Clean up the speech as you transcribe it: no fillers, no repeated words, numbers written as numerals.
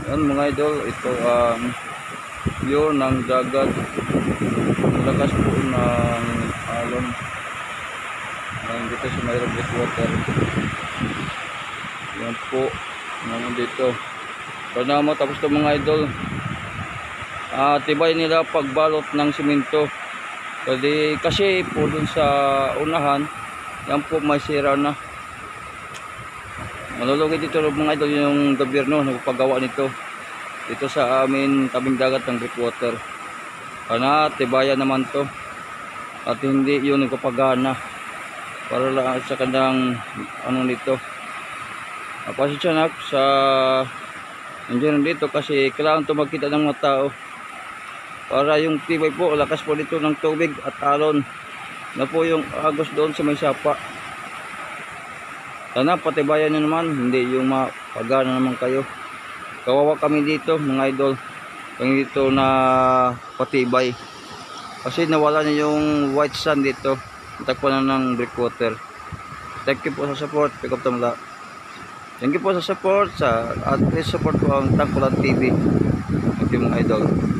Yan mga idol, ito ang view ng dagat. Ang lakas po ng alon. Dito sa mayroong breakwater. Yan po, dito. Panama tapos ito mga idol. Tibay nila pagbalot ng simento. Kasi po dun sa unahan, yan po may sira na. Malulungkit dito mga idol yung gobyerno nagpagawa nito dito sa amin tabing dagat ng breakwater. Tibayan naman to at hindi yun nagpapagana para lang sa kanyang nito. Pasensya na sa nandiyan dito kasi kailangan to magkita ng mga tao para yung tibay po, lakas po dito ng tubig at alon na po yung agos doon sa may sapa. Sana patibayan nyo naman, hindi yung mapagana naman kayo. Kawawa kami dito mga idol, kami dito na patibay kasi nawala na yung white sand dito, takpan na ng breakwater. Thank you po sa support, pick up tamla. Thank you po sa support, at please support po ang Tangkulan TV. Thank you mga idol.